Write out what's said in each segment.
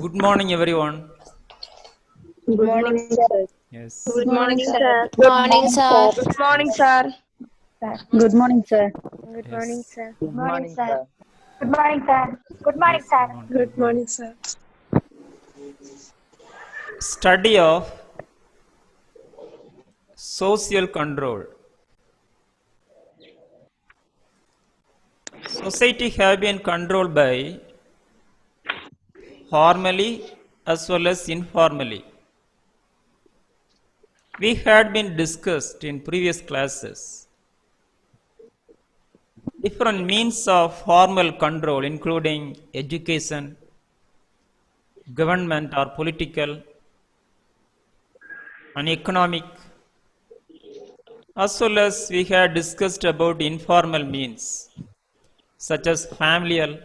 Good morning, everyone. Good morning, sir. Yes. Good morning, sir. Good morning, sir. Good morning, sir. Good morning, sir. Good morning, Yes. sir. Good morning, sir. Good morning, sir. Good morning, Yes. sir. Good morning. Good morning, sir. Study of social control. Society have been controlled by formally as well as informally. We had been discussed in previous classes different means of formal control, including education, government or political, and economic, as well as we had discussed about informal means such as familial,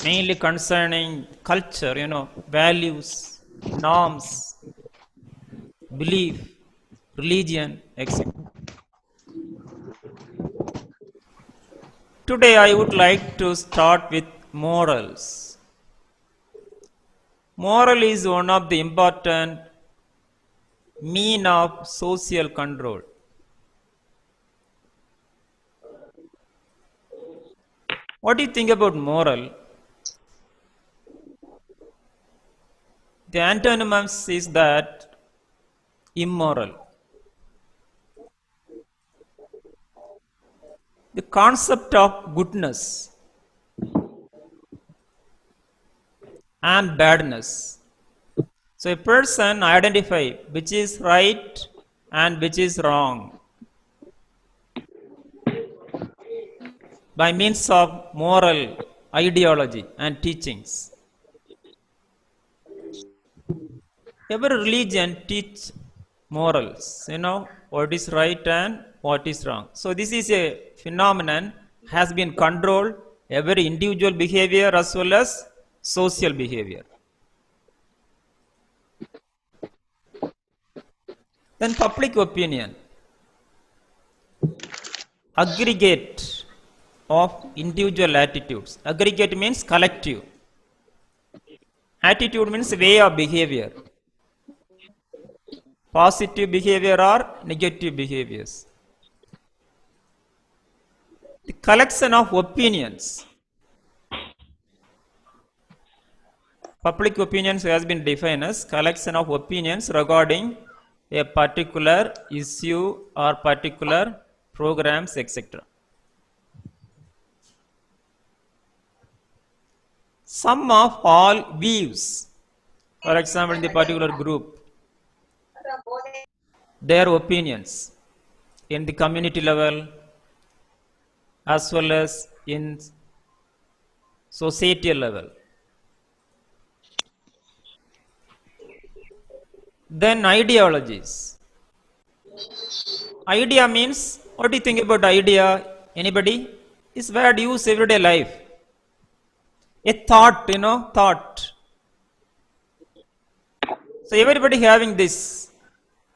mainly concerning culture, values, norms, belief, religion, etc. Today I would like to start with morals. Moral is one of the important mean of social control. What do you think about moral? The antonyms is that immoral. The concept of goodness and badness. So a person identify which is right and which is wrong by means of moral ideology and teachings. Every religion teach morals, what is right and what is wrong. So this is a phenomenon has been controlled every individual behavior as well as social behavior. Then public opinion, aggregate of individual attitudes. Aggregate means collective. Attitude means way of behavior. Positive behavior or negative behaviors. The collection of opinions. Public opinions has been defined as collection of opinions regarding a particular issue or particular programs, etc. Sum of all views, for example, in the particular group, their opinions in the community level as well as in societal level. Then ideologies. Idea means, what do you think about idea? Anybody? Is word used everyday life. A thought, thought. So everybody having this.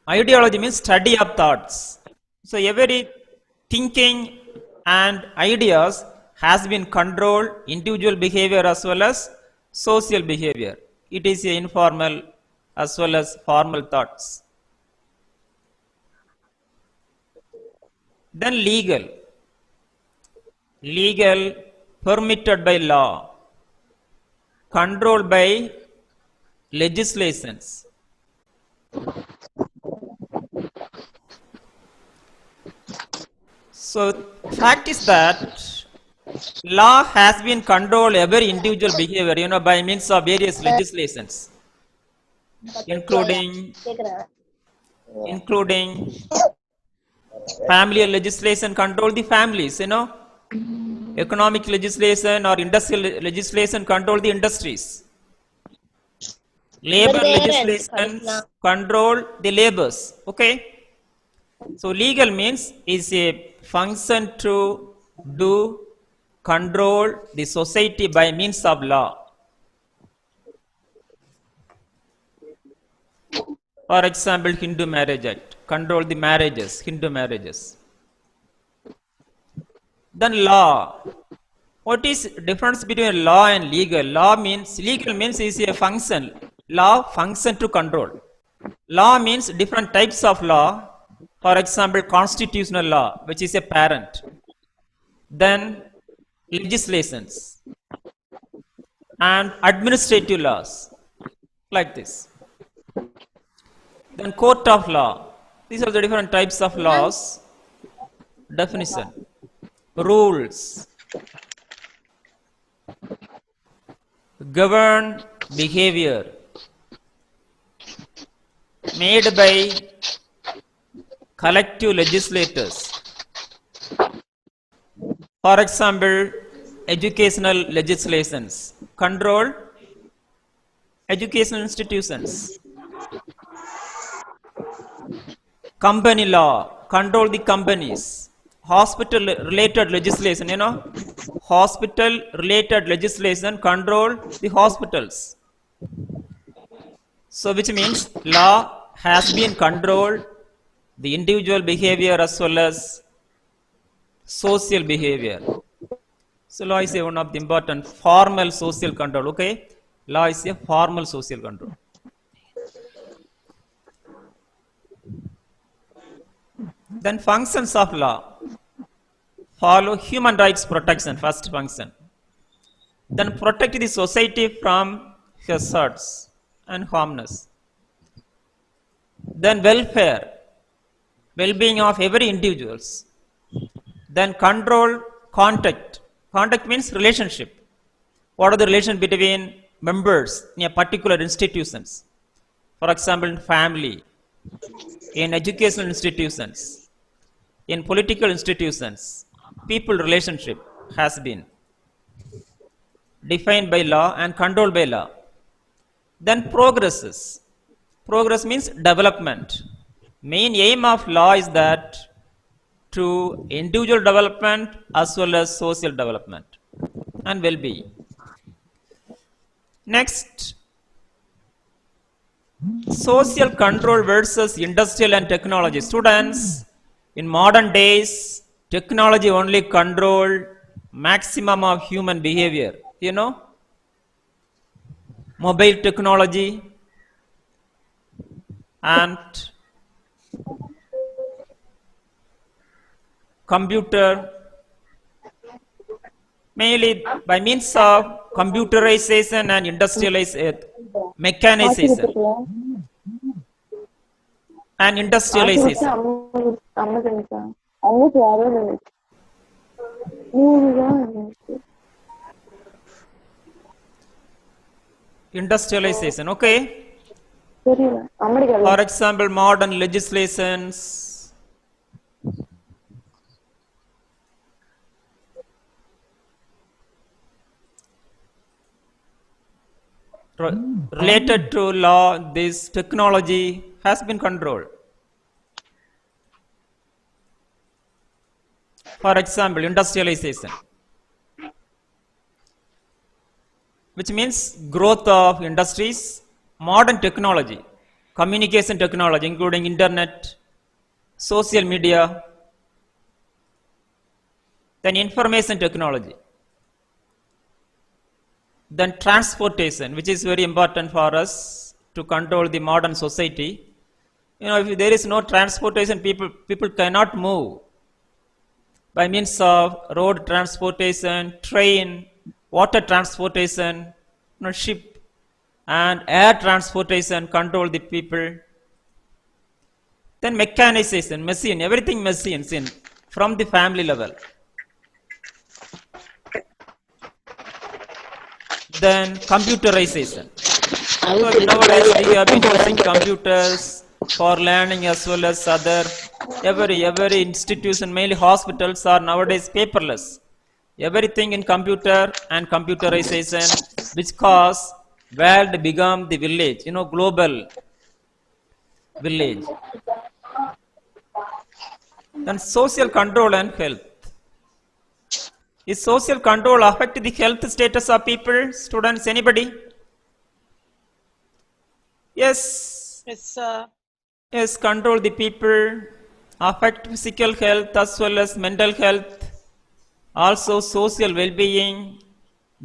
Ideology means study of thoughts. So every thinking and ideas has been controlled individual behavior as well as social behavior. It is a informal as well as formal thoughts. Then legal. Legal, permitted by law, controlled by legislations. So fact is that law has been controlled every individual behavior, by means of various legislations, including family legislation control the families, economic legislation or industrial legislation control the industries. Labor legislations control the labors. Okay. So legal means is a function to do control the society by means of law. For example, Hindu Marriage Act, control the marriages, Hindu marriages. Then law, What is difference between law and legal? Legal means is a function. Law function to control. Law means different types of law. For example, constitutional law, which is a parent. Then legislations and administrative laws, like this. Then court of law. These are the different types of laws. Definition. Rules. Govern behavior. Made by collective legislators. For example, educational legislations control educational institutions. Company law control the companies. Hospital related legislation, hospital related legislation control the hospitals. So which means law has been controlled the individual behavior as well as social behavior. So law is one of the important formal social control. Okay, law is a formal social control. Then functions of law follow human rights protection, first function. Then protect the society from hazards and harmness. Then welfare, well-being of every individuals. Then control contact. Contact means relationship. What are the relation between members in a particular institutions? For example, in family, in educational institutions, in political institutions, people relationship has been defined by law and controlled by law. Then progresses. Progress means development. Main aim of law is that to individual development as well as social development and well-being. Next, social control versus industrial and technology. Students, in modern days, technology only control maximum of human behavior. Mobile technology and computer, mainly by means of computerization and industrialization, mechanization and industrialization. Industrialization, okay. For example, modern legislations, related to law, this technology has been controlled. For example, industrialization, which means growth of industries, modern technology, communication technology, including internet, social media, then information technology, then transportation, which is very important for us to control the modern society. If there is no transportation, people cannot move. By means of road transportation, train, water transportation, ship and air transportation control the people. Then mechanization, machine, everything machines in from the family level. Then computerization. So nowadays we have been using computers for learning as well as other every institution, mainly hospitals are nowadays paperless. Everything in computer and computerization, which cause world become the village, global village. Then social control and health. Is social control affect the health status of people? Students, anybody? Yes. Yes, sir. Yes, control the people, affect physical health as well as mental health. Also social well-being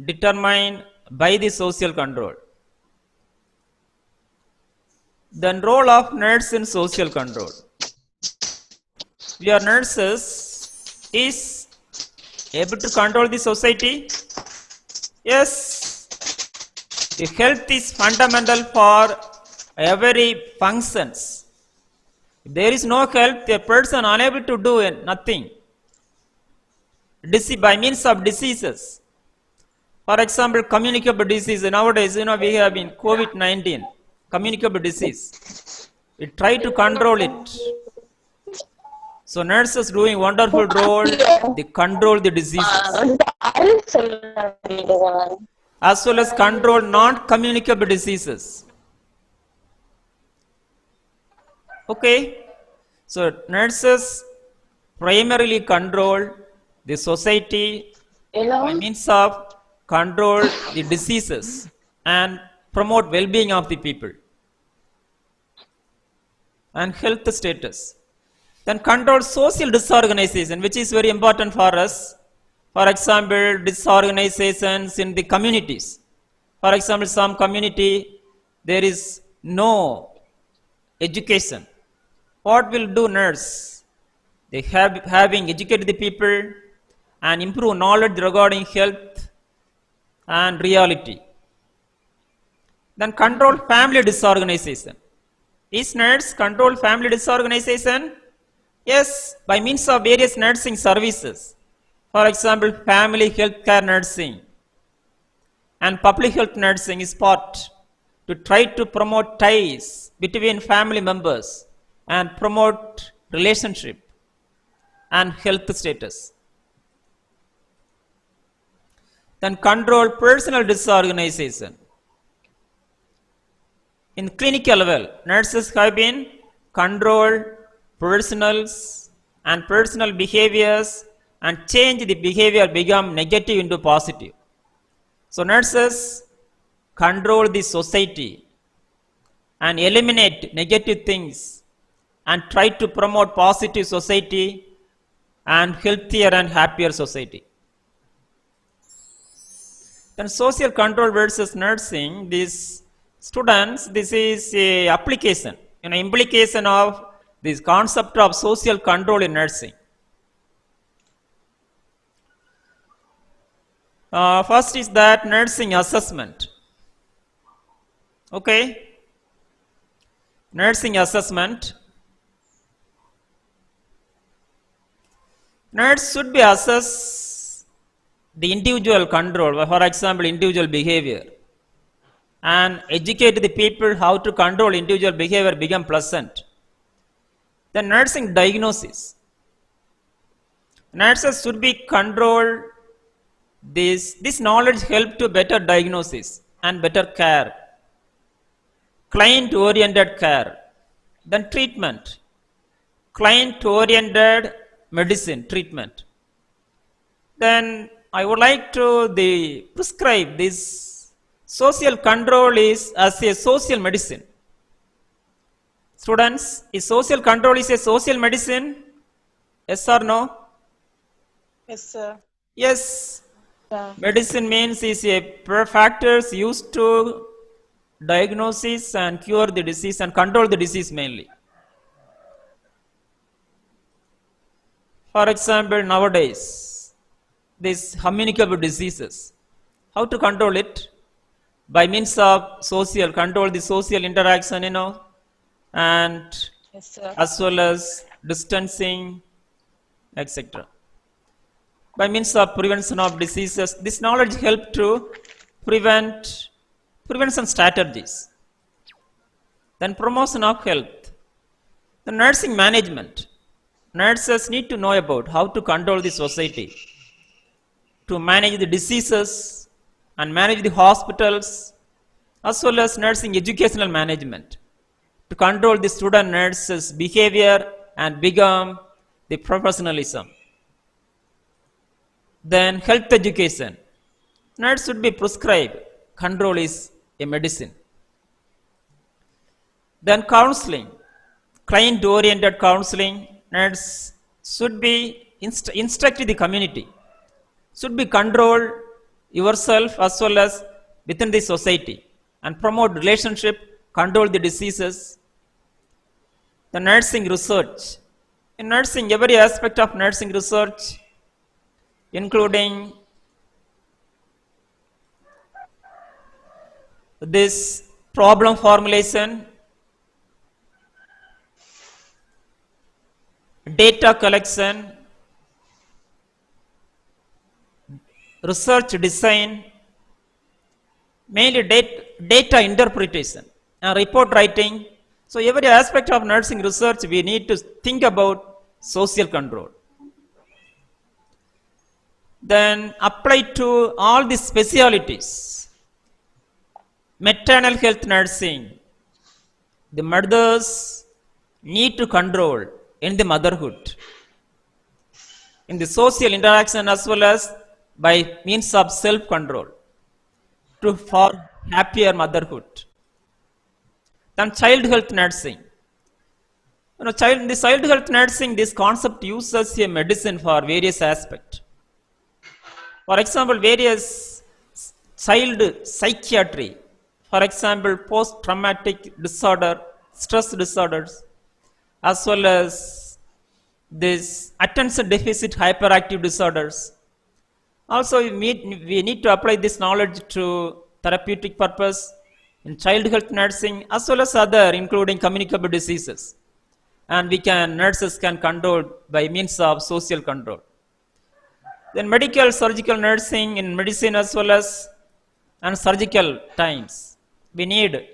determined by the social control. Then role of nurse in social control. We are nurses is able to control the society. Yes, the health is fundamental for every functions. If there is no health, a person unable to do nothing. By means of diseases. For example, communicable disease. Nowadays, we have in COVID-19, communicable disease. We try to control it. So nurses doing wonderful role. They control the diseases, as well as control non-communicable diseases. Okay. So nurses primarily control the society by means of control the diseases and promote well-being of the people and health status. Then control social disorganization, which is very important for us. For example, disorganizations in the communities. For example, some community there is no education. What will do nurse? They having educated the people and improve knowledge regarding health and reality. Then control family disorganization. Is nurse control family disorganization? Yes, by means of various nursing services. For example, family health care nursing and public health nursing is part to try to promote ties between family members and promote relationship and health status. Then control personal disorganization. In clinical level, nurses have been controlled personals and personal behaviors and change the behavior become negative into positive. So nurses control the society and eliminate negative things and try to promote positive society and healthier and happier society. Then social control versus nursing, these students, this is a application, an implication of this concept of social control in nursing. First is that nursing assessment. Okay, nursing assessment. Nurse should be assess the individual control, for example, individual behavior, and educate the people how to control individual behavior become pleasant. Then nursing diagnosis. Nurses should be controlled. This knowledge help to better diagnosis and better care. Client-oriented care. Then treatment. Client-oriented medicine treatment. Then I would like to prescribe this social control is as a social medicine. Students, is social control is a social medicine? Yes or no? Yes, sir. Yes. Yeah. Medicine means is a factors used to diagnosis and cure the disease and control the disease mainly. For example, nowadays, these communicable diseases, how to control it? By means of social, control the social interaction, and Yes, sir. as well as distancing, etc. By means of prevention of diseases, this knowledge help to prevent prevention strategies. Then promotion of health. The nursing management. Nurses need to know about how to control the society, to manage the diseases and manage the hospitals, as well as nursing educational management, to control the student nurses' behavior and become the professionalism. Then health education. Nurse should be prescribed. Control is a medicine. Then counseling. Client-oriented counseling. Nurse should be instruct the community should be control yourself as well as within the society and promote relationship, control the diseases. The nursing research. In nursing, every aspect of nursing research, including this problem formulation, data collection, research design, mainly data interpretation and report writing. So every aspect of nursing research we need to think about social control. Then apply to all the specialities. Maternal health nursing. The mothers need to control in the motherhood, in the social interaction as well as by means of self-control to for happier motherhood. Then child health nursing. In the child health nursing, this concept uses a medicine for various aspects. For example, various child psychiatry. For example, post-traumatic disorder, stress disorders, as well as this attention deficit hyperactive disorders. Also, we need to apply this knowledge to therapeutic purpose in child health nursing as well as other, including communicable diseases. And nurses can control by means of social control. Then medical surgical nursing in medicine as well as and surgical times. We need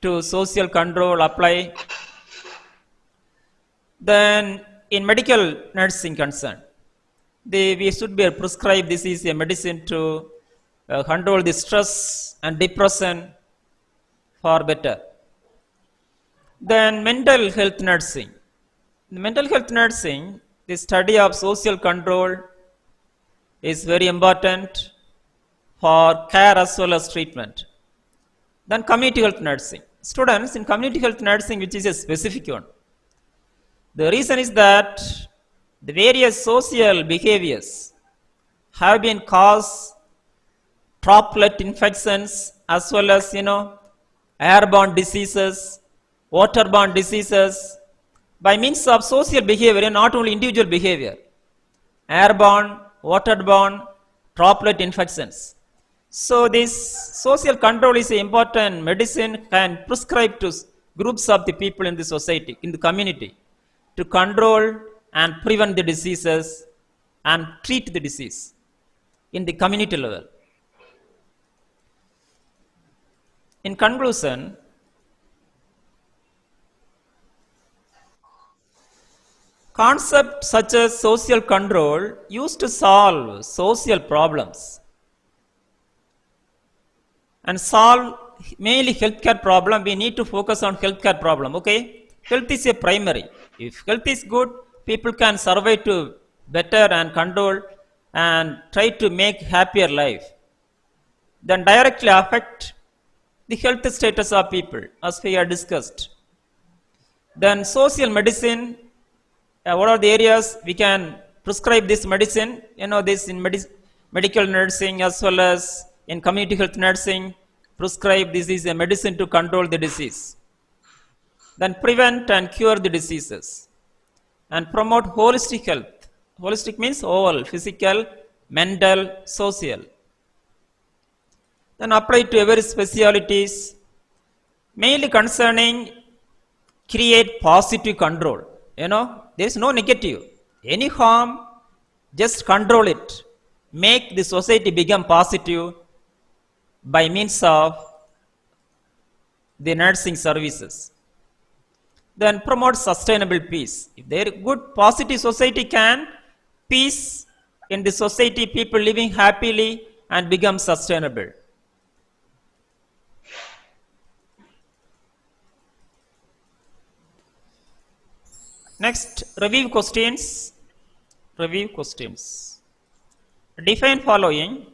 to social control apply. Then in medical nursing concern, we should be prescribed this is a medicine to control the stress and depression for better. Then mental health nursing. In mental health nursing, the study of social control is very important for care as well as treatment. Then community health nursing. Students in community health nursing, which is a specific one. The reason is that the various social behaviors have been caused droplet infections as well as airborne diseases, waterborne diseases by means of social behavior and not only individual behavior. Airborne, waterborne, droplet infections. So this social control is an important medicine can prescribe to groups of the people in the society, in the community, to control and prevent the diseases and treat the disease in the community level. In conclusion, concepts such as social control used to solve social problems and solve mainly healthcare problem. We need to focus on healthcare problem. Okay, health is a primary. If health is good, people can survive to better and control and try to make happier life. Then directly affect the health status of people, as we have discussed. Then social medicine. What are the areas we can prescribe this medicine? This in medical nursing as well as in community health nursing, prescribe this is a medicine to control the disease. Then prevent and cure the diseases and promote holistic health. Holistic means all, physical, mental, social. Then apply to every specialities, mainly concerning create positive control. There is no negative. Any harm, just control it. Make the society become positive by means of the nursing services. Then promote sustainable peace. If there is good positive society can peace in the society, people living happily and become sustainable. Next, review questions. Review questions. Define following: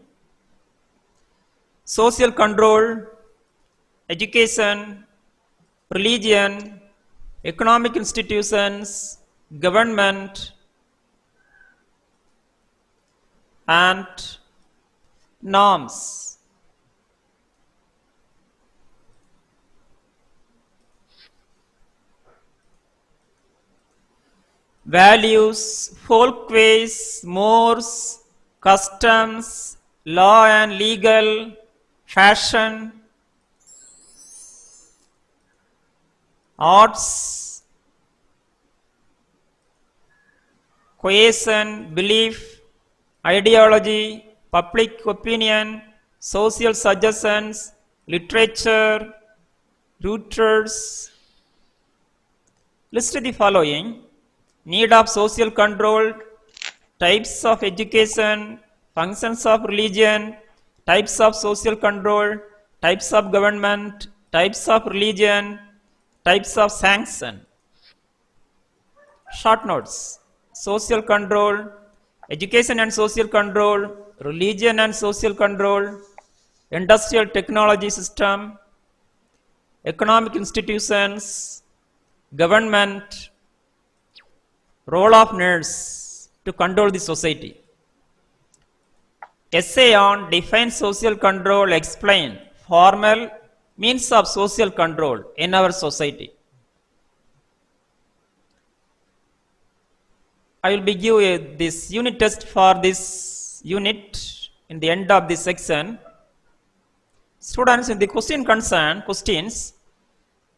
social control, education, religion, economic institutions, government. and norms. Values, folkways, mores, customs, law and legal, fashion, arts, cohesion, belief, ideology, public opinion, social suggestions, literature, routers. List the following: need of social control, types of education, functions of religion, types of social control, types of government, types of religion, types of sanction. Short notes: social control, education and social control, religion and social control, industrial technology system, economic institutions, government, role of nerds to control the society. Essay on define social control, explain formal means of social control in our society. I will be give this unit test for this unit in the end of this section. Students, in the questions,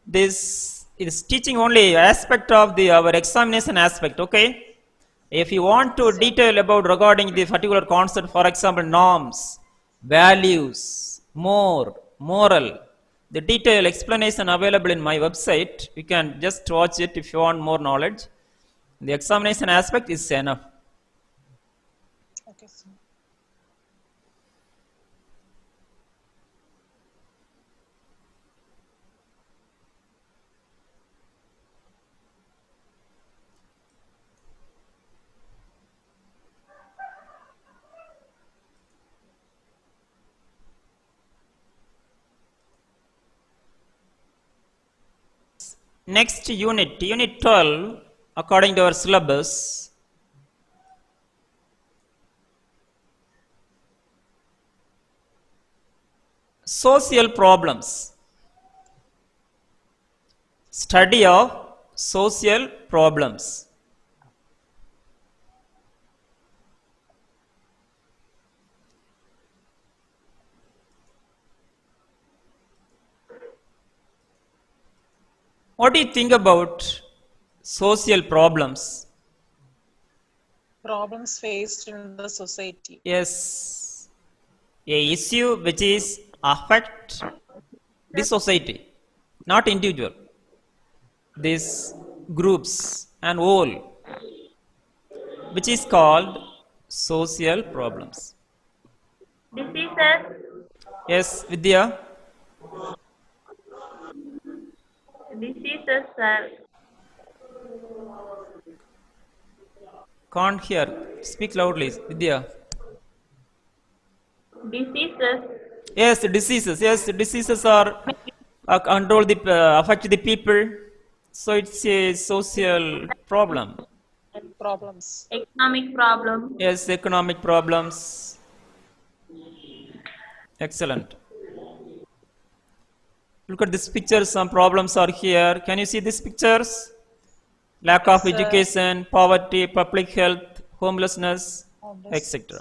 this is teaching only aspect of our examination aspect, okay? If you want to detail about regarding the particular concept, for example, norms, values, moral, the detailed explanation available in my website. You can just watch it if you want more knowledge. The examination aspect is enough. Okay, sir. Next unit, unit 12, according to our syllabus, social problems. Study of social problems. What do you think about social problems? Problems faced in the society. Yes, a issue which is affect the society, not individual. These groups and all, which is called social problems. Diseases, Yes, Vidya, sir. can't hear. Speak loudly, Vidya. Diseases, Yes, diseases. Yes, diseases are control the affect the people. So it's a social problem. Problems. economic problem, Yes, economic problems. Excellent. Look at this picture. Some problems are here. Can you see these pictures? Lack Yes, of sir. education, poverty, public health, homelessness, Homeless. etc.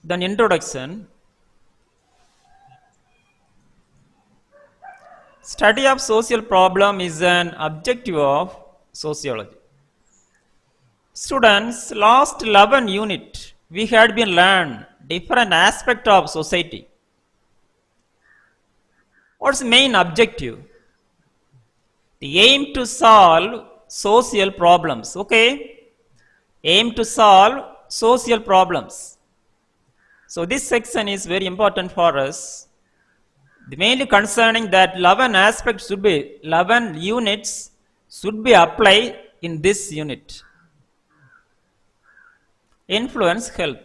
Then introduction. Study of social problem is an objective of sociology. Students, last 11 unit, we had been learned different aspect of society. What's the main objective? The aim to solve social problems, okay? Aim to solve social problems. So this section is very important for us. The mainly concerning that 11 aspects should be, 11 units should be applied in this unit. Influence health.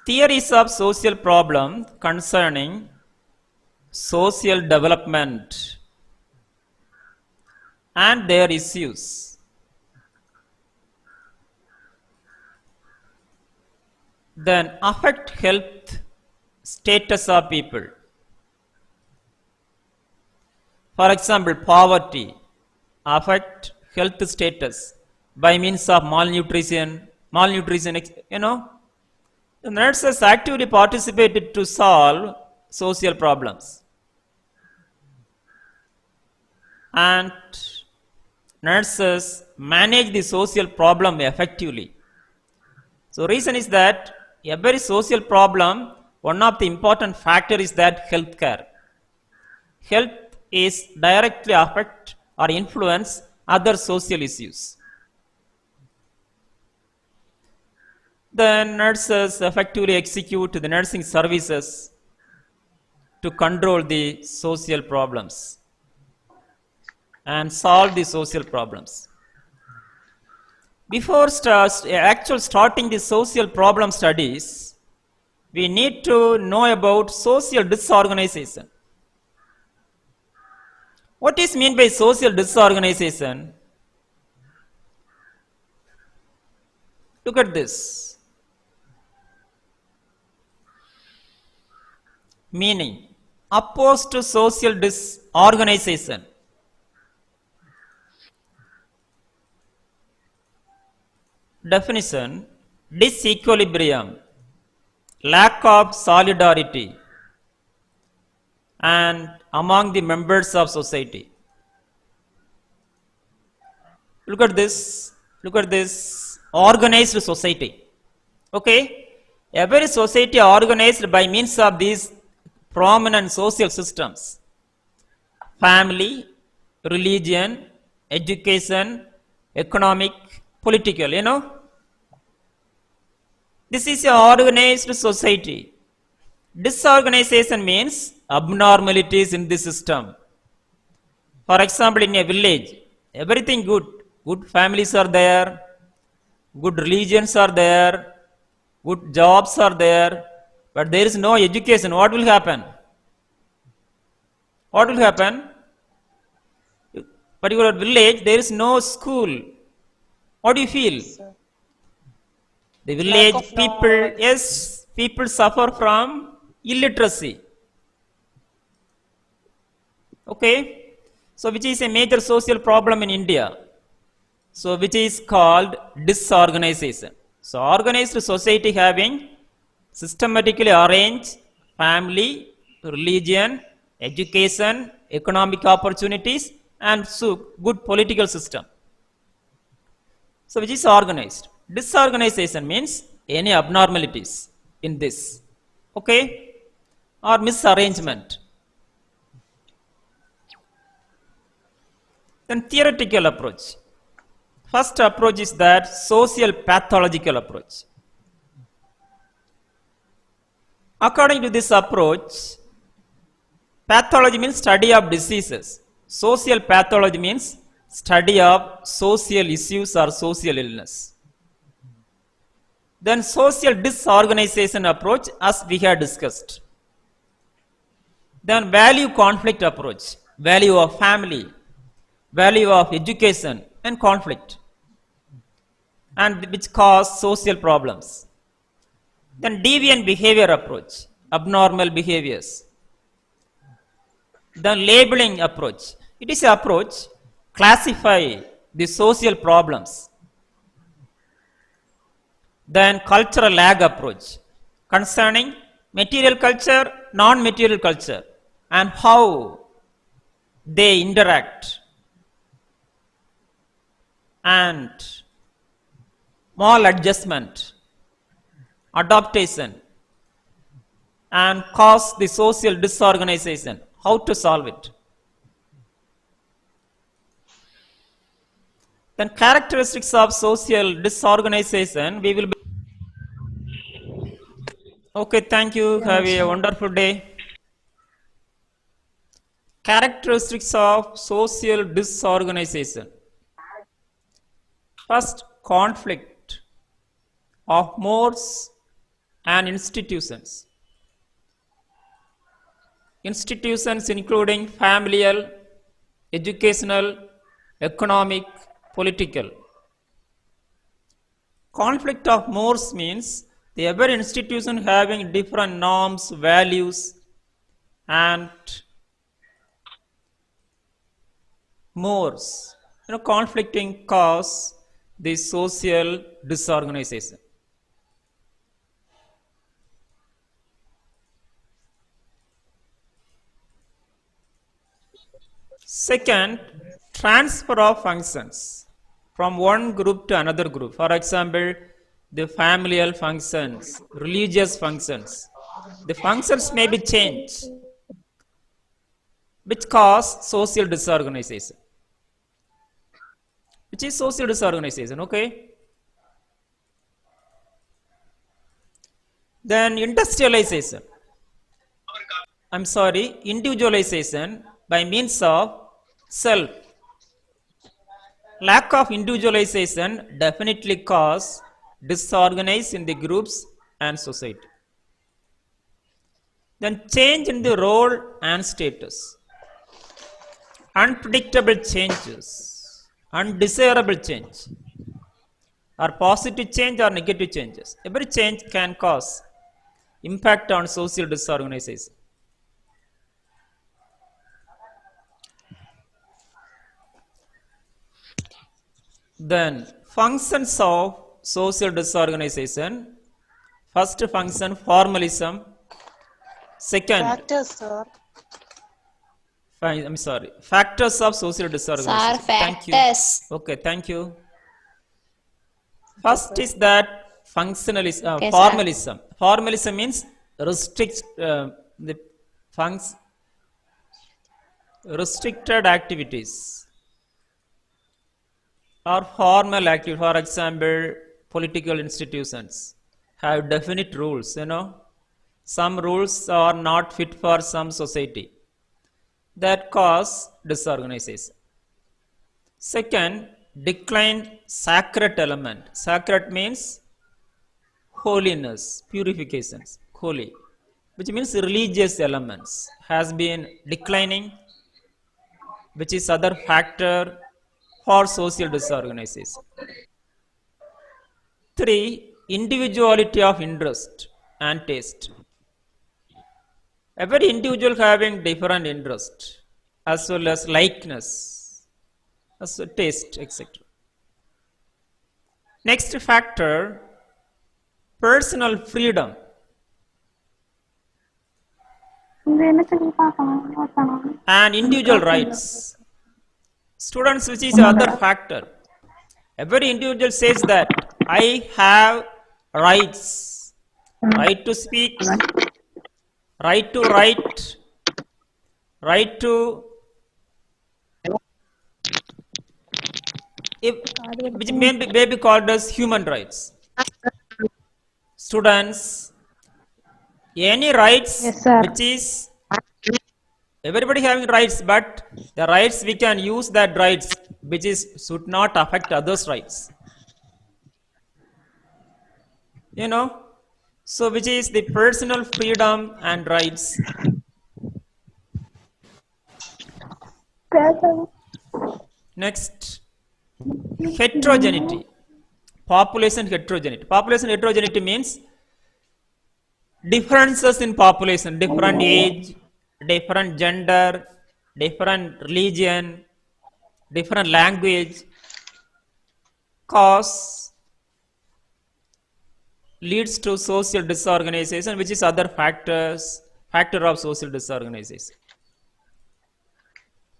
Theories of social problem concerning social development. and their issues. Then affect health status of people. For example, poverty affect health status by means of malnutrition, the nurses actively participated to solve social problems. And nurses manage the social problem effectively. So reason is that every social problem, one of the important factor is that healthcare. Health is directly affect or influence other social issues. The nurses effectively execute the nursing services to control the social problems and solve the social problems. Before starting the social problem studies, we need to know about social disorganization. What is meant by social disorganization? Look at this. Meaning, opposed to social disorganization. Definition: disequilibrium, lack of solidarity, and among the members of society. Look at this. Look at this. Organized society. Okay? Every society organized by means of these prominent social systems: family, religion, education, economic, political, This is an organized society. Disorganization means abnormalities in the system. For example, in a village, everything good. Good families are there, good religions are there, good jobs are there, but there is no education. What will happen? What will happen? Particular village, there is no school. What do you feel? Sir. The Lack village of people, knowledge. yes, people suffer from illiteracy. Okay? So, which is a major social problem in India. So, which is called disorganization. So, organized society having systematically arranged family, religion, education, economic opportunities, and so good political system. So, which is organized. Disorganization means any abnormalities in this, okay, or misarrangement. Then theoretical approach. First approach is that social pathological approach. According to this approach, pathology means study of diseases. Social pathology means study of social issues or social illness. Then social disorganization approach, as we had discussed. Then value conflict approach, value of family, value of education and conflict, and which cause social problems. Then deviant behavior approach, abnormal behaviors. Then labeling approach, it is an approach classify the social problems. Then cultural lag approach, concerning material culture, non-material culture, and how they interact. And maladjustment, adaptation, and cause the social disorganization. How to solve it? Then characteristics of social disorganization, we will be. Okay, thank you. Have a wonderful day. Characteristics of social disorganization. First, conflict of modes and institutions. Institutions including familial, educational, economic, political. Conflict of mores means the every institution having different norms, values, and mores. Conflicting cause the social disorganization. Second, transfer of functions from one group to another group. For example, the familial functions, religious functions. The functions may be changed, which cause social disorganization. Which is social disorganization, okay? Then industrialization. Individualization by means of self. Lack of individualization definitely cause disorganization in the groups and society. Then change in the role and status. Unpredictable changes, undesirable change, or positive change or negative changes. Every change can cause impact on social disorganization. Then functions of social disorganization. First function, formalism. Second, Factors, sir. factors of social disorganization. Sir, Thank you. factors. Okay, thank you. First is that functionalism, Okay, sir. formalism. Formalism means the restricted activities or formal activity. For example, political institutions have definite rules. Some rules are not fit for some society that cause disorganization. Second, decline sacred element. Sacred means holiness, purifications, holy, which means religious elements has been declining, which is other factor for social disorganization. Three, individuality of interest and taste. Every individual having different interest as well as likeness, as well taste, etc. Next factor, personal freedom. And individual rights. Students, which is other factor. Every individual says that I have rights. Right to speak, right to write, right to, which may be called as human rights. Students, any rights Yes, sir. which is everybody having rights, but the rights we can use that rights which is should not affect others' rights. So which is the personal freedom and rights. Next, heterogeneity. Population heterogeneity. Population heterogeneity means differences in population, different age, different gender, different religion, different language, cause leads to social disorganization, which is other factor of social disorganization.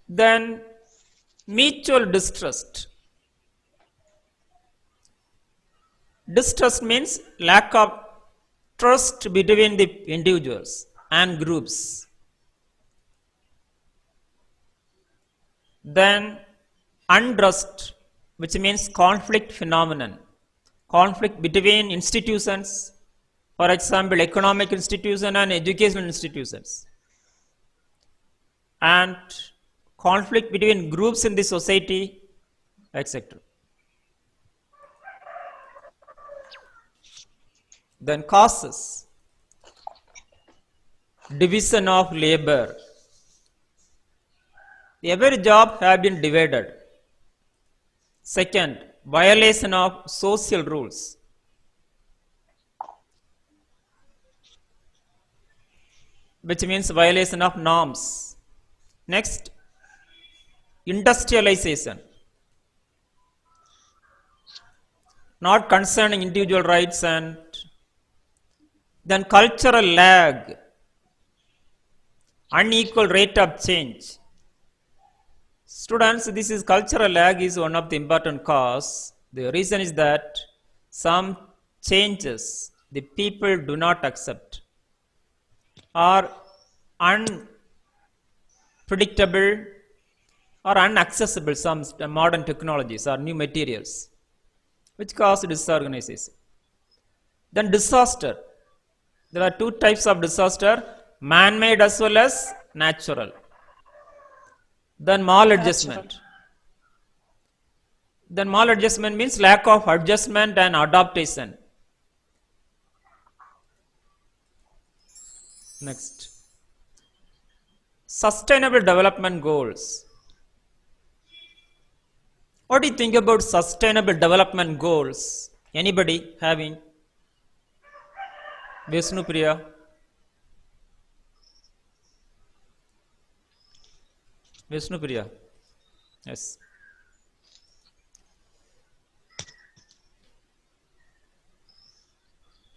Then mutual distrust. Distrust means lack of trust between the individuals and groups. Then unrest, which means conflict phenomenon. Conflict between institutions, for example, economic institution and educational institutions. And conflict between groups in the society, etc. Then causes. Division of labor. Every job have been divided. Second, violation of social rules. Which means violation of norms. Next, industrialization. Not concerning individual rights, and then cultural lag, unequal rate of change. Students, this is cultural lag is one of the important cause. The reason is that some changes the people do not accept or unpredictable or inaccessible, some modern technologies or new materials, which cause disorganization. Then disaster. There are two types of disaster, man-made as well as natural. Then maladjustment. Then maladjustment means lack of adjustment and adaptation. Next, sustainable development goals. What do you think about sustainable development goals? Anybody having? Vishnu Priya? Vishnu Priya? Yes.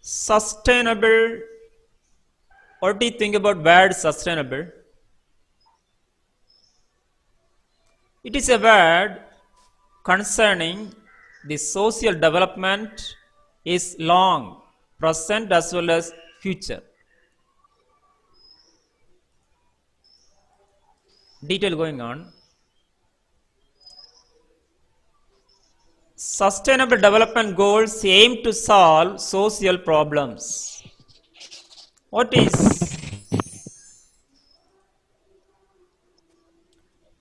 Sustainable. What do you think about word sustainable? It is a word concerning the social development is long, present as well as future. Detail going on. Sustainable development goals aim to solve social problems. What is?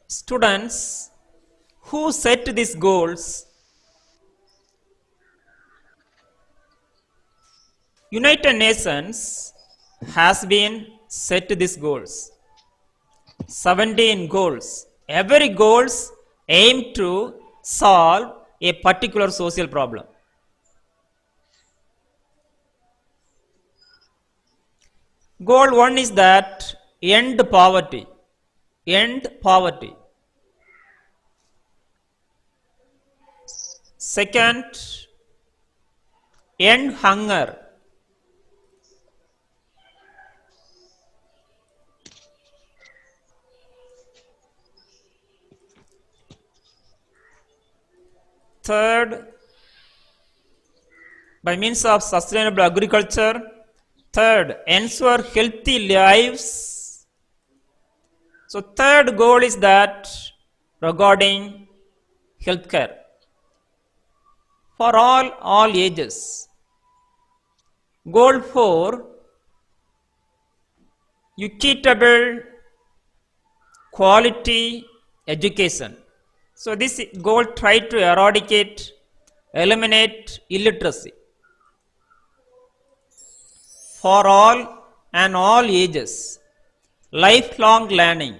Students, who set these goals? United Nations has been set these goals. 17 goals. Every goals aim to solve a particular social problem. Goal 1 is that end poverty. End poverty. Second, end hunger. Third, by means of sustainable agriculture. Third, ensure healthy lives. So third goal is that regarding healthcare for all ages. Goal 4, equitable quality education. So this goal tried to eliminate illiteracy for all and all ages. Lifelong learning.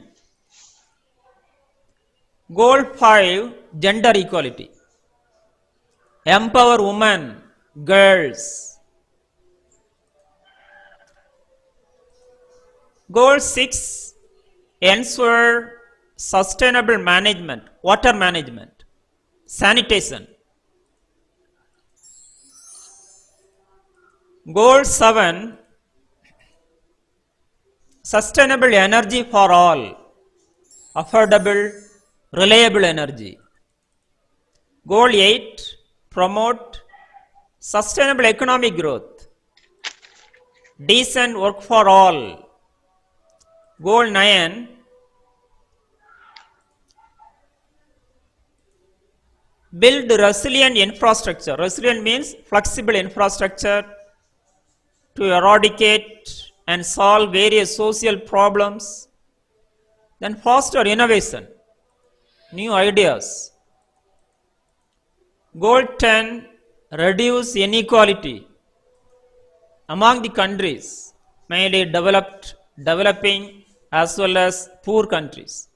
Goal 5, gender equality. Empower women, girls. Goal 6, ensure sustainable management, water management, sanitation. Goal 7, sustainable energy for all, affordable, reliable energy. Goal 8, promote sustainable economic growth, decent work for all. Goal 9, build resilient infrastructure. Resilient means flexible infrastructure to eradicate and solve various social problems. Then foster innovation, new ideas. Goal 10, reduce inequality among the countries, mainly developing as well as poor countries.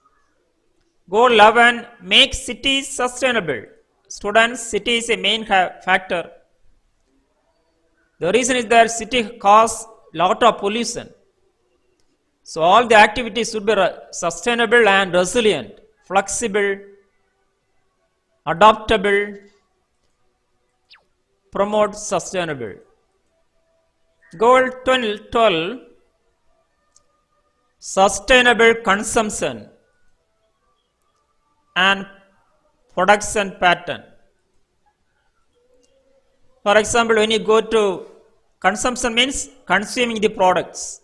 Goal 11, make cities sustainable. Students, city is a main factor. The reason is that city cause lot of pollution. So all the activities should be sustainable and resilient, flexible, adaptable, promote sustainable. Goal 12, sustainable consumption and production pattern. For example, when you go to consumption means consuming the products.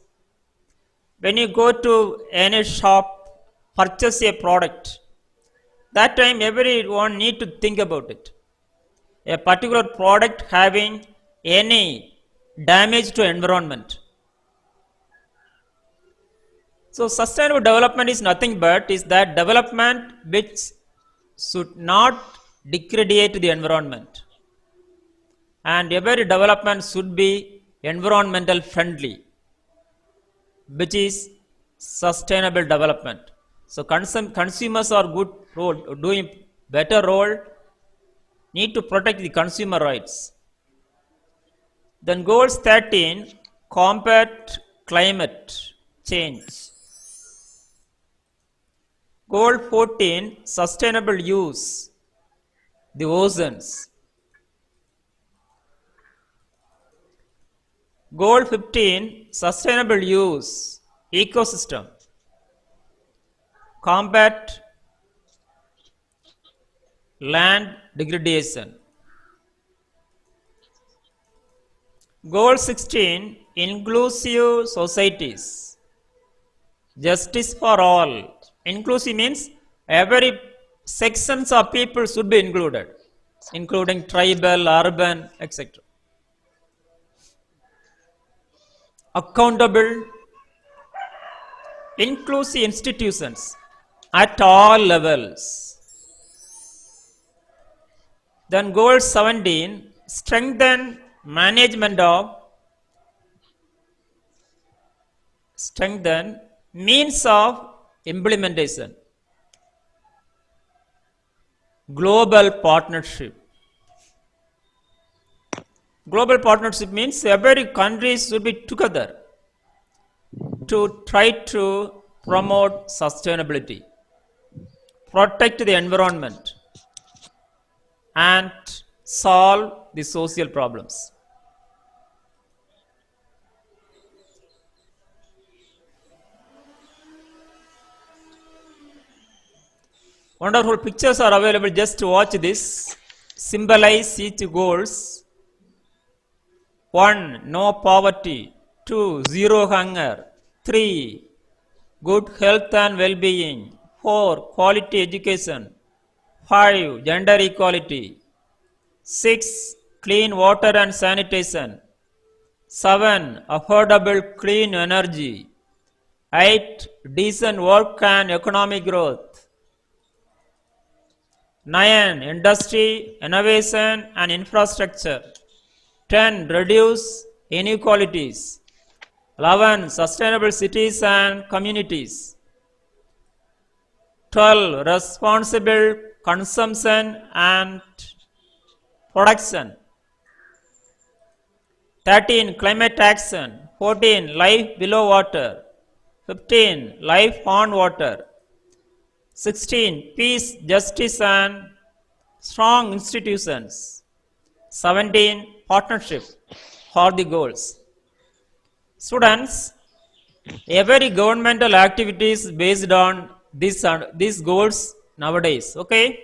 When you go to any shop, purchase a product, that time everyone need to think about it. A particular product having any damage to environment. So sustainable development is nothing but is that development which should not degrade the environment. And every development should be environmental friendly, which is sustainable development. So consumers are good role, doing better role, need to protect the consumer rights. Then goals 13, combat climate change. Goal 14, sustainable use, the ozones. Goal 15, sustainable use, ecosystem. Combat land degradation. Goal 16, inclusive societies. Justice for all. Inclusive means every sections of people should be included, including tribal, urban, etc. Accountable, inclusive institutions at all levels. Then goal 17, strengthen means of implementation. Global partnership. Global partnership means every country should be together to try to promote sustainability, protect the environment, and solve the social problems. Wonderful pictures are available, just to watch this. Symbolize each goals. 1. No poverty. 2. Zero hunger. 3. Good health and well-being. 4. Quality education. 5. Gender equality. 6. Clean water and sanitation. 7. Affordable clean energy. 8. Decent work and economic growth. 9. Industry, innovation and infrastructure. 10. Reduce inequalities. 11. Sustainable cities and communities. 12. Responsible consumption and production. 13. Climate action. 14. Life below water. 15. Life on water. 16. Peace, justice and strong institutions. 17. Partnership for the goals. Students, every governmental activity is based on these goals nowadays, okay?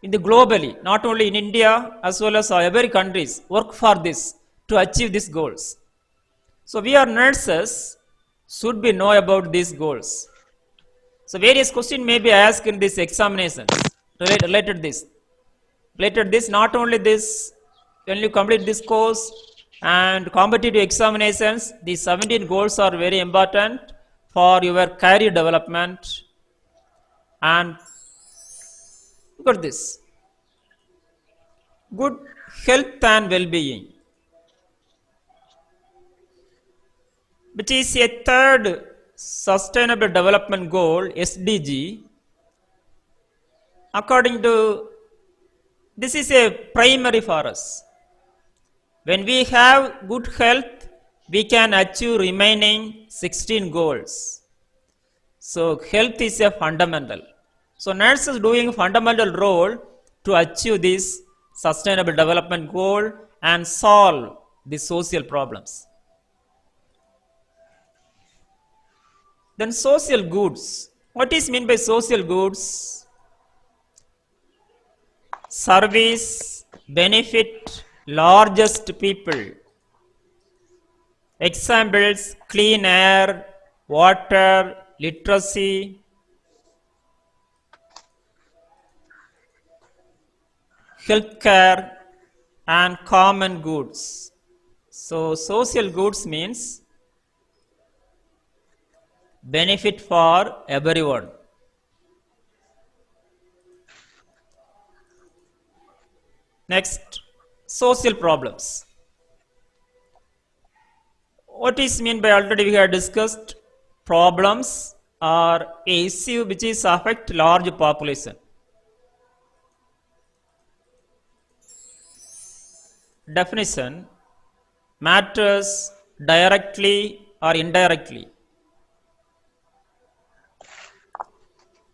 In the globally, not only in India as well as every countries work for this to achieve these goals. So we are nurses, should we know about these goals? So various questions may be asked in these examinations related this, not only this, when you complete this course and competitive examinations, these 17 goals are very important for your career development. And look at this. Good health and well-being, which is a third sustainable development goal, SDG. According to This is a primary for us. When we have good health, we can achieve remaining 16 goals. So health is a fundamental. So nurse is doing fundamental role to achieve this sustainable development goal and solve the social problems. Then social goods. What is meant by social goods? Service, benefit, largest people. Examples: clean air, water, literacy, healthcare, and common goods. So social goods means benefit for everyone. Next, social problems. What is meant by, already we have discussed, problems are a issue which is affect large population. Definition: matters directly or indirectly,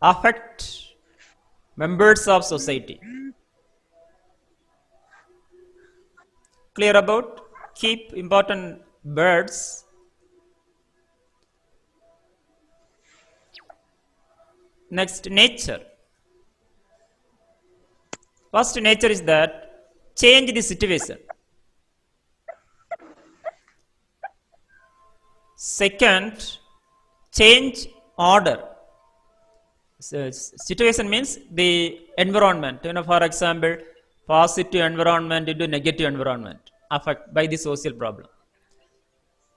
affect members of society. Clear about? Keep important words. Next, nature. First, nature is that change the situation. Second, change order. So, situation means the environment. For example, positive environment into negative environment affect by the social problem.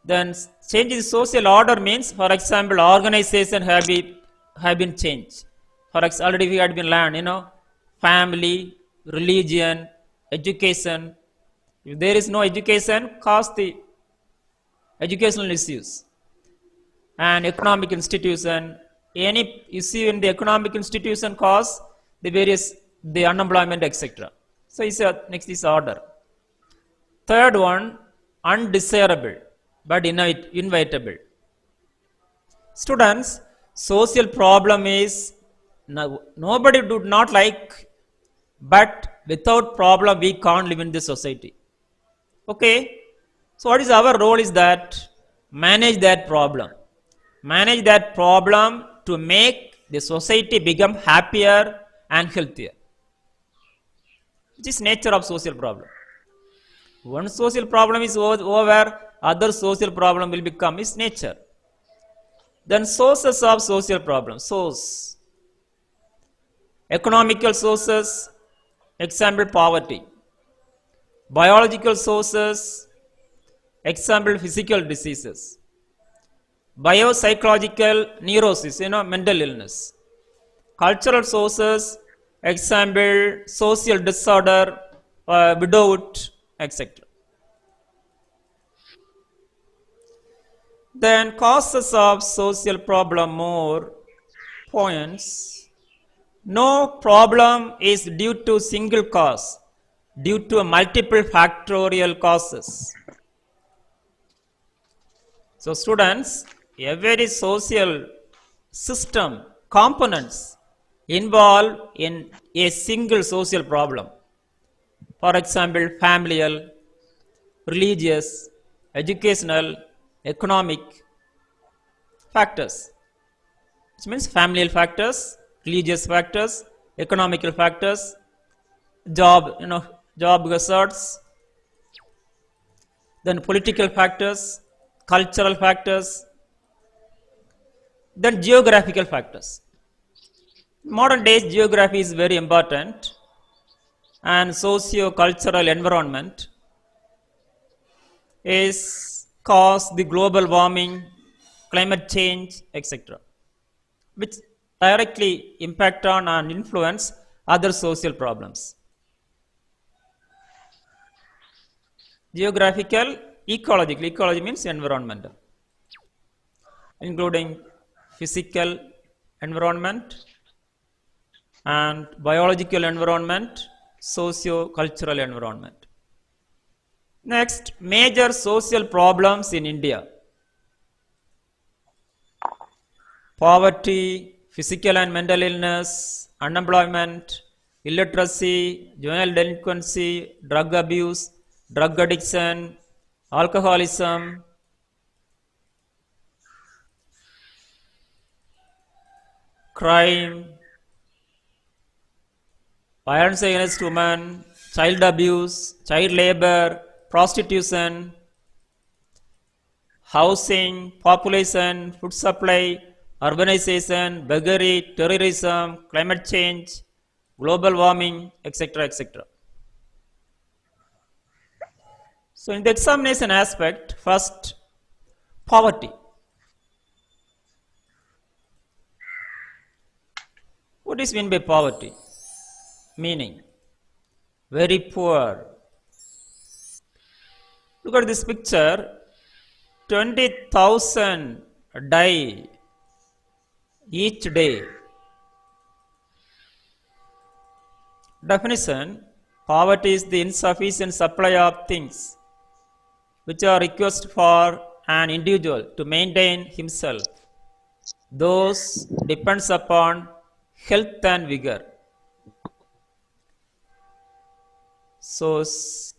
Then change the social order means, for example, organization have been changed. For example, already we had been learned, family, religion, education. If there is no education, cause the educational issues. And economic institution, any issue in the economic institution cause the unemployment, etc. So next is order. Third one, undesirable but inevitable. Students, social problem is nobody do not like, but without problem we can't live in this society. Okay, so what is our role is that manage that problem. Manage that problem to make the society become happier and healthier. Which is nature of social problem. One social problem is over, other social problem will become is nature. Then sources of social problem. Source: economical sources, example poverty. Biological sources, example physical diseases. Biopsychological neurosis, mental illness. Cultural sources, example social disorder, widowhood, etc. Then causes of social problem, more points. No problem is due to single cause, due to multiple factorial causes. So students, every social system components involved in a single social problem. For example, familial, religious, educational, economic factors. Which means familial factors, religious factors, economical factors, job hazards, then political factors, cultural factors, then geographical factors. Modern days geography is very important, and socio-cultural environment is cause the global warming, climate change, etc., which directly impact on and influence other social problems. Geographical, ecological. Ecology means environmental, including physical environment and biological environment socio-cultural environment. Next, major social problems in India. Poverty, physical and mental illness, unemployment, illiteracy, juvenile delinquency, drug abuse, drug addiction, alcoholism, crime, violence against women, child abuse, child labor, prostitution, housing, population, food supply, urbanization, beggary, terrorism, climate change, global warming, etc., etc. So in the examination aspect, first, poverty. What is meant by poverty? Meaning, very poor. Look at this picture, 20,000 die each day. Definition, poverty is the insufficient supply of things which are requested for an individual to maintain himself. Those depends upon health and vigor. So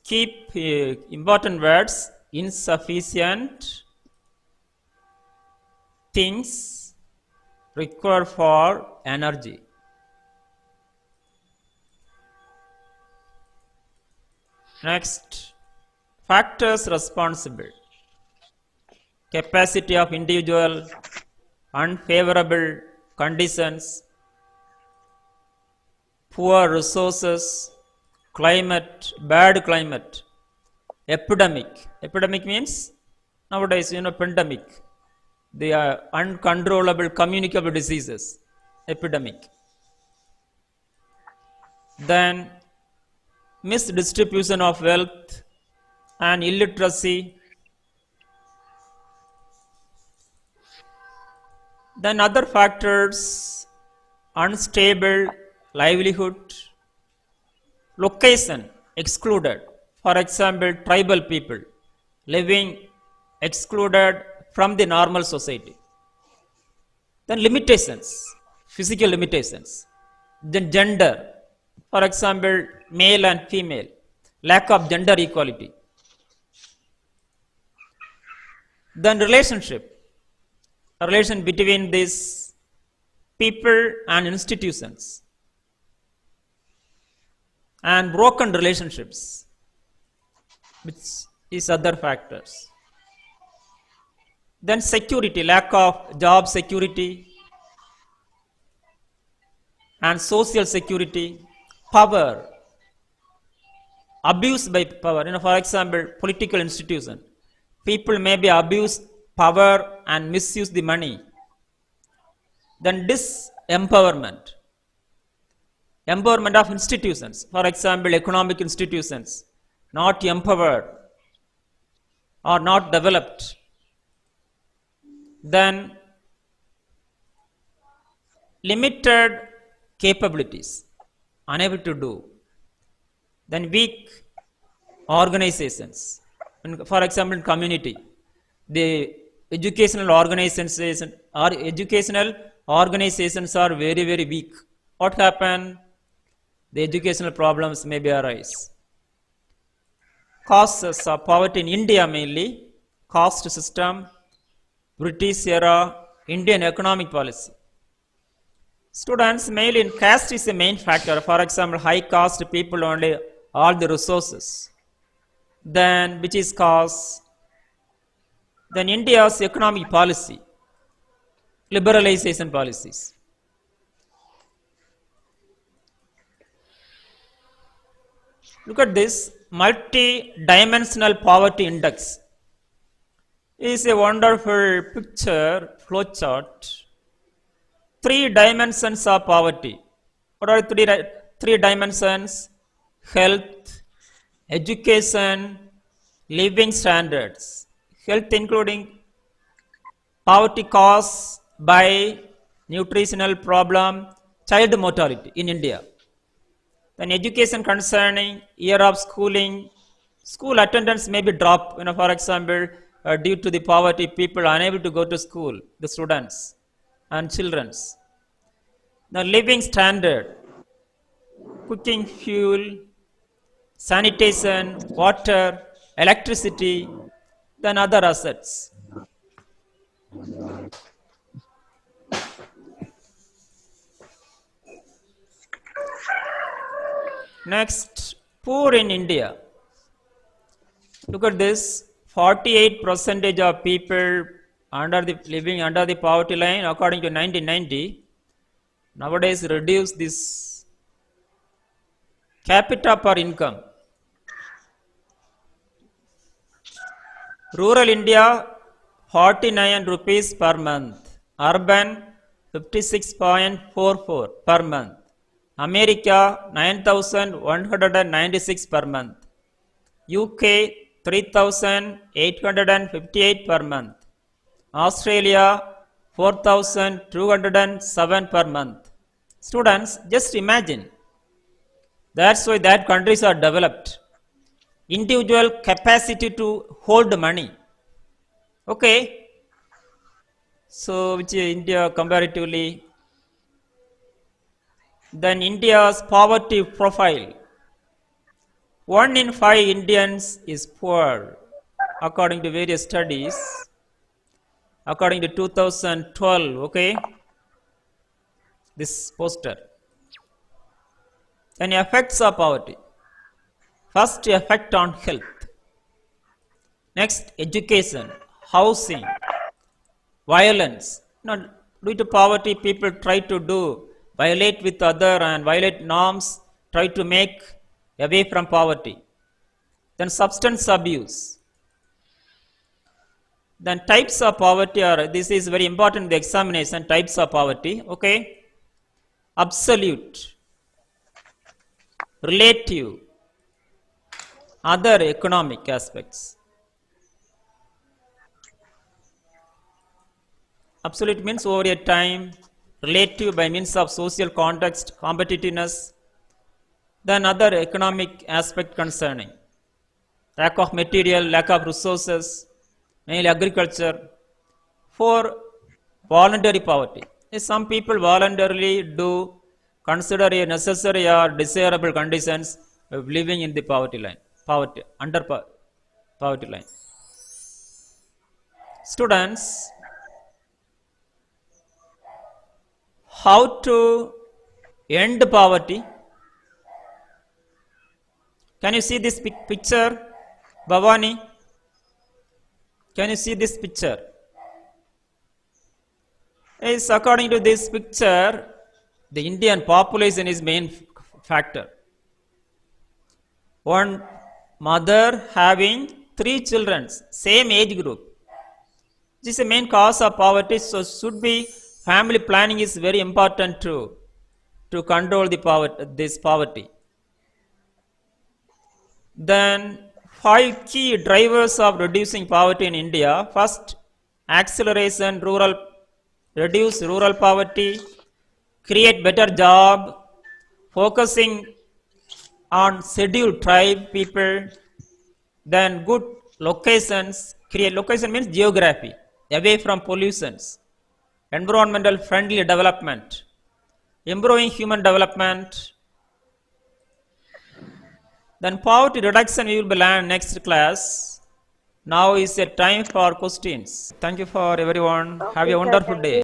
keep important words, insufficient things required for energy. Next, factors responsible. Capacity of individual, unfavorable conditions, poor resources, climate, bad climate, epidemic. Epidemic means nowadays, pandemic. They are uncontrollable communicable diseases, epidemic. Then misdistribution of wealth and illiteracy. Then other factors, unstable livelihood, location excluded. For example, tribal people living excluded from the normal society. Then limitations, physical limitations. Then gender, for example, male and female, lack of gender equality. Then relationship, a relation between these people and institutions, and broken relationships, which is other factors. Then security, lack of job security and social security, power, abuse by power. For example, political institution, people may be abuse power and misuse the money. Then disempowerment, empowerment of institutions, for example, economic institutions, not empowered or not developed. Then limited capabilities, unable to do. Then weak organizations. For example, in community, the educational organizations are very, very weak. What happened? The educational problems may be arise. Causes of poverty in India mainly, caste system, British era, Indian economic policy. Students, mainly in caste is the main factor. For example, high caste people only all the resources. Then which is cause? Then India's economic policy, liberalization policies. Look at this multi-dimensional poverty index. Is a wonderful picture, flowchart. 3 dimensions of poverty. What are three dimensions? Health, education, living standards. Health including poverty caused by nutritional problem, child mortality in India. Then education concerning year of schooling, school attendance may be dropped. For example, due to the poverty, people are unable to go to school, the students and childrens. The living standard, cooking fuel, sanitation, water, electricity, then other assets. Next, poor in India. Look at this, 48% of people living under the poverty line according to 1990. Nowadays reduce this capita per income. Rural India 49 rupees per month. Urban 56.44 per month. America 9,196 per month. UK 3,858 per month. Australia 4,207 per month. Students, just imagine. That's why that countries are developed. Individual capacity to hold money. Okay. So, which India comparatively. Then India's poverty profile. 1 in 5 Indians is poor, according to various studies. According to 2012, okay, this poster. Then effects of poverty. First, effect on health. Next, education, housing, violence. Due to poverty, people try to violate with other and violate norms, try to make away from poverty. Then substance abuse. Then types of poverty are, this is very important in the examination, types of poverty, okay. Absolute, relative, other economic aspects. Absolute means over a time, relative by means of social context, competitiveness, then other economic aspect concerning lack of material, lack of resources, mainly agriculture. For voluntary poverty, some people voluntarily do consider a necessary or desirable conditions of living in the poverty line, under poverty line. Students, how to end poverty? Can you see this picture, Bhavani? Can you see this picture? Is according to this picture, the Indian population is main factor. One mother having 3 children, same age group. This is the main cause of poverty. So should be family planning is very important to control this poverty. Then 5 key drivers of reducing poverty in India. First, acceleration reduce rural poverty, create better job, focusing on scheduled tribe people, then good locations, location means geography, away from pollutions, environmental friendly development, improving human development. Then poverty reduction we will be learn next class. Now is a time for questions. Thank you for everyone. Have a wonderful day.